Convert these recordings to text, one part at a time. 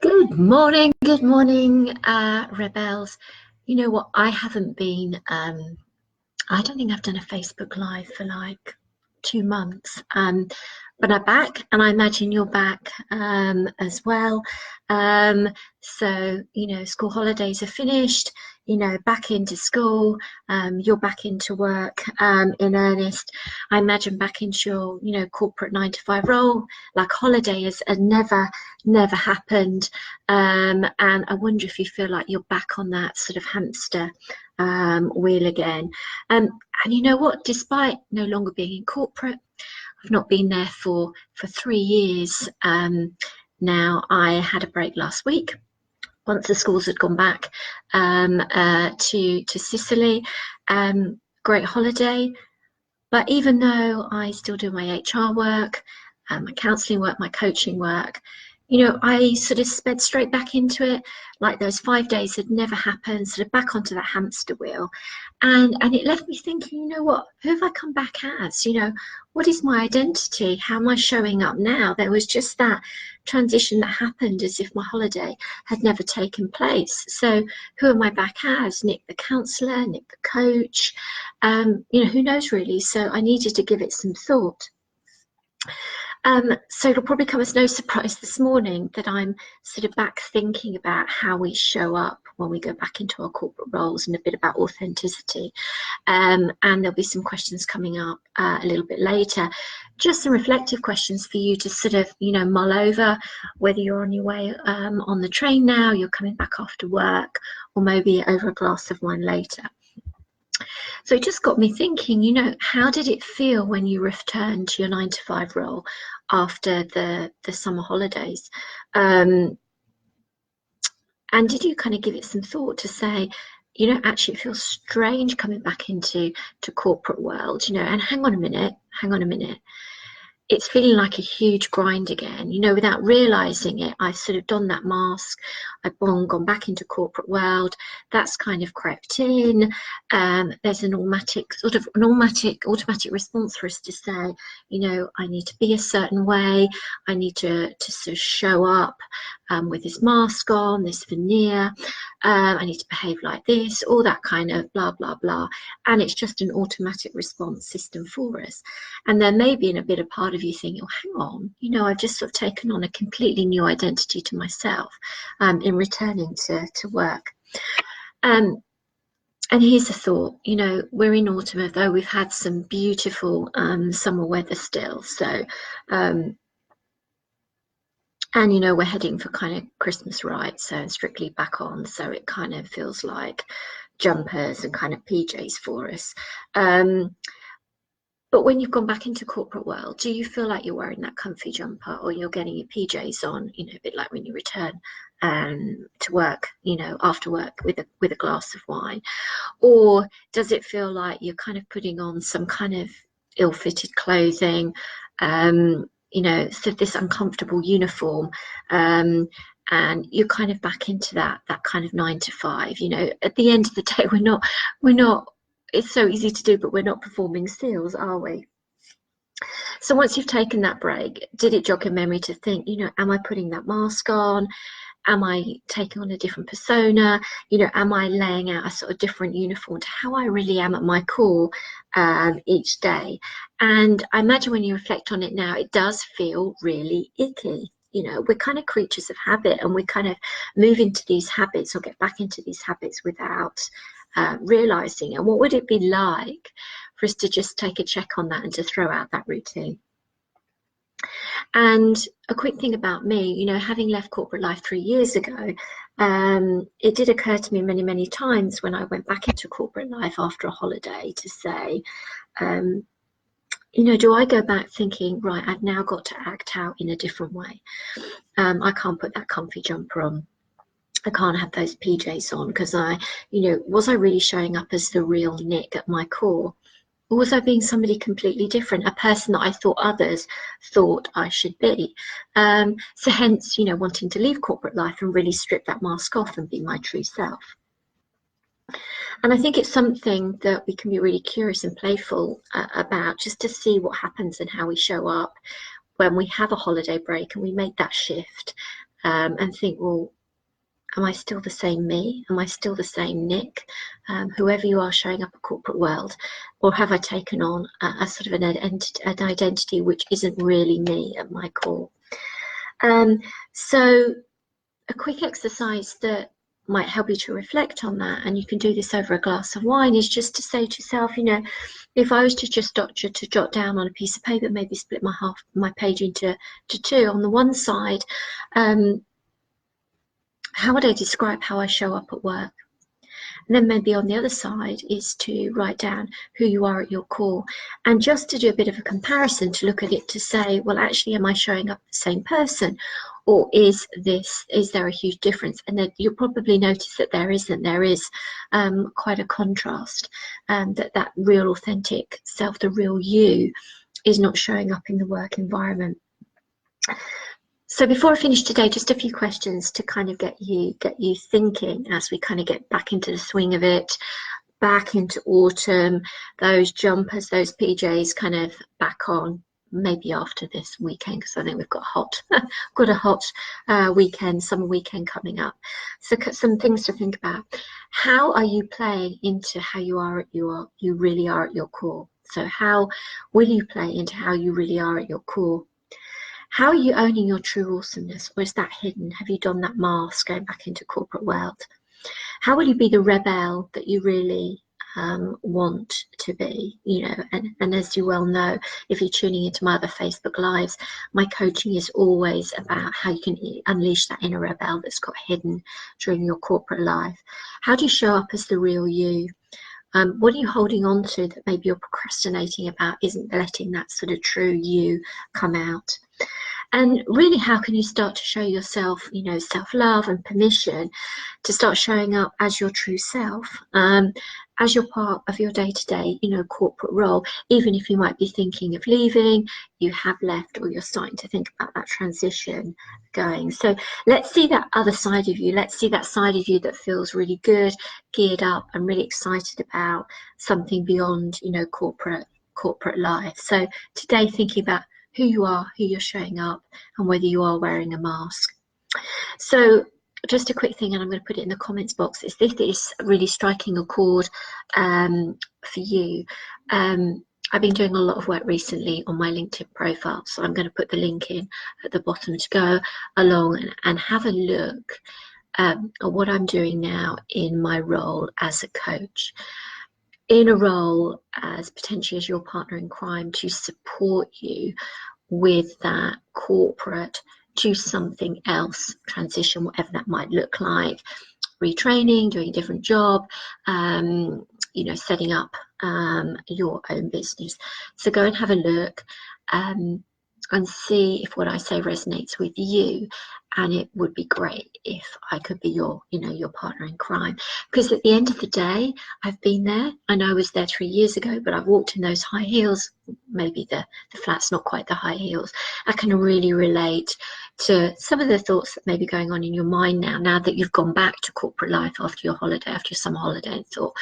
Good morning, Rebels. You know what? I haven't been, I don't think I've done a Facebook Live for like 2 months. But I'm back, and I imagine you're back as well. So, school holidays are finished, back into school, you're back into work in earnest. I imagine back into your, corporate 9 to 5 role, like holiday has never happened. And I wonder if you feel like you're back on that sort of hamster wheel again. And you know what, despite no longer being in corporate, I've not been there for 3 years now. I had a break last week once the schools had gone back to Sicily. Great holiday, but even though I still do my HR work, my counselling work, my coaching work, I sort of sped straight back into it, like those 5 days had never happened, sort of back onto that hamster wheel. And it left me thinking, you know what, who have I come back as? What is my identity? How am I showing up now? There was just that transition that happened as if my holiday had never taken place. So who am I back as? Nick the counsellor, Nick the coach? Who knows really? So I needed to give it some thought. So it'll probably come as no surprise this morning that I'm sort of back thinking about how we show up when we go back into our corporate roles and a bit about authenticity. And there'll be some questions coming up a little bit later. Just some reflective questions for you to sort of, mull over, whether you're on your way on the train now, you're coming back after work, or maybe over a glass of wine later. So it just got me thinking, how did it feel when you returned to your 9 to 5 role after the summer holidays? And did you kind of give it some thought to say, actually it feels strange coming back into corporate world, and hang on a minute. It's feeling like a huge grind again, without realizing it. I've sort of donned that mask. I've gone back into corporate world. That's kind of crept in. There's an automatic response for us to say, I need to be a certain way. I need to sort of show up with this mask on, this veneer. I need to behave like this, all that kind of blah, blah, blah. And it's just an automatic response system for us. And there may be in a bit of part of you thinking, oh, hang on, I've just sort of taken on a completely new identity to myself in returning to work. And here's a thought, we're in autumn, although we've had some beautiful summer weather still. So, and, we're heading for kind of Christmas right, so strictly back on. So it kind of feels like jumpers and kind of PJs for us. But when you've gone back into corporate world, do you feel like you're wearing that comfy jumper, or you're getting your PJs on, a bit like when you return to work, after work with a glass of wine? Or does it feel like you're kind of putting on some kind of ill-fitted clothing, sort of this uncomfortable uniform, and you're kind of back into that kind of 9 to 5? At the end of the day, we're not, it's so easy to do, but we're not performing seals, are we? So once you've taken that break, did it jog your memory to think, am I putting that mask on? Am I taking on a different persona? Am I laying out a sort of different uniform to how I really am at my core each day? And I imagine when you reflect on it now, it does feel really icky. We're kind of creatures of habit, and we kind of move into these habits or get back into these habits without realizing. And what would it be like for us to just take a check on that and to throw out that routine? And a quick thing about me, having left corporate life 3 years ago, it did occur to me many times when I went back into corporate life after a holiday to say, do I go back thinking, right, I've now got to act out in a different way. I can't put that comfy jumper on. I can't have those PJs on, because was I really showing up as the real Nick at my core? Or was I being somebody completely different, a person that I thought others thought I should be? So hence, wanting to leave corporate life and really strip that mask off and be my true self. And I think it's something that we can be really curious and playful about, just to see what happens and how we show up when we have a holiday break and we make that shift. and think, well, am I still the same me? Am I still the same Nick? Whoever you are showing up in corporate world, or have I taken on a sort of an identity which isn't really me at my core? So a quick exercise that might help you to reflect on that, and you can do this over a glass of wine, is just to say to yourself, you know, if I was to just jot down on a piece of paper, maybe split my page into two. On the one side, how would I describe how I show up at work? And then maybe on the other side is to write down who you are at your core, and just to do a bit of a comparison, to look at it to say, well, actually, am I showing up the same person, or is there a huge difference? And then you'll probably notice that there isn't. There is quite a contrast, that real authentic self, the real you, is not showing up in the work environment. So before I finish today, just a few questions to kind of get you thinking as we kind of get back into the swing of it, back into autumn, those jumpers, those PJs kind of back on, maybe after this weekend, because I think we've got a hot weekend, summer weekend coming up. So some things to think about. How are you playing into how you really are at your core? So how will you play into how you really are at your core? How are you owning your true awesomeness, or is that hidden? Have you done that mask going back into corporate world? How will you be the rebel that you really want to be? You know, and as you well know, if you're tuning into my other Facebook lives, my coaching is always about how you can unleash that inner rebel that's got hidden during your corporate life. How do you show up as the real you? What are you holding on to that maybe you're procrastinating about, isn't letting that sort of true you come out? And really, how can you start to show yourself, you know, self-love and permission to start showing up as your true self, as you're part of your day-to-day, you know, corporate role, even if you might be thinking of leaving, you have left, or you're starting to think about that transition going. So let's see that other side of you. Let's see that side of you that feels really good, geared up, and really excited about something beyond, you know, corporate life. So today, thinking about who you are, who you're showing up, and whether you are wearing a mask. So just a quick thing, and I'm going to put it in the comments box, is this is really striking a chord for you. I've been doing a lot of work recently on my LinkedIn profile, so I'm going to put the link in at the bottom to go along and have a look at what I'm doing now in my role as a coach, in a role as potentially as your partner in crime, to support you with that corporate to something else transition, whatever that might look like, retraining, doing a different job, you know, setting up your own business. So go and have a look and see if what I say resonates with you. And it would be great if I could be your, you know, your partner in crime. Because at the end of the day, I've been there. I know I was there 3 years ago, but I've walked in those high heels. Maybe the flat's not quite the high heels. I can really relate to some of the thoughts that may be going on in your mind now that you've gone back to corporate life after your holiday, after your summer holiday, and thought,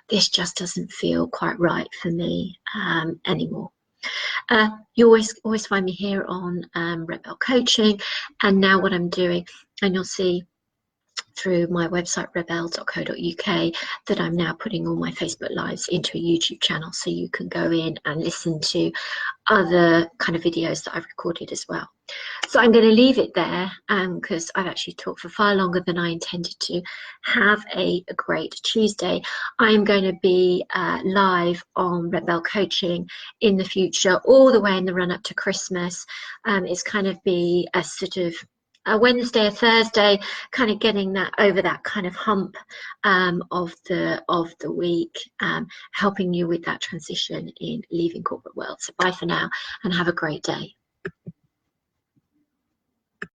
this just doesn't feel quite right for me anymore. You always find me here on Reb-elle Coaching, and now what I'm doing, and you'll see through my website reb-elle.co.uk that I'm now putting all my Facebook lives into a YouTube channel, so you can go in and listen to other kind of videos that I've recorded as well. So I'm going to leave it there because I've actually talked for far longer than I intended to. Have a great Tuesday. I'm going to be live on Reb-elle Coaching in the future, all the way in the run up to Christmas. It's kind of be a sort of a Wednesday, a Thursday, kind of getting that over that kind of hump of the week, helping you with that transition in leaving corporate world. So bye for now, and have a great day.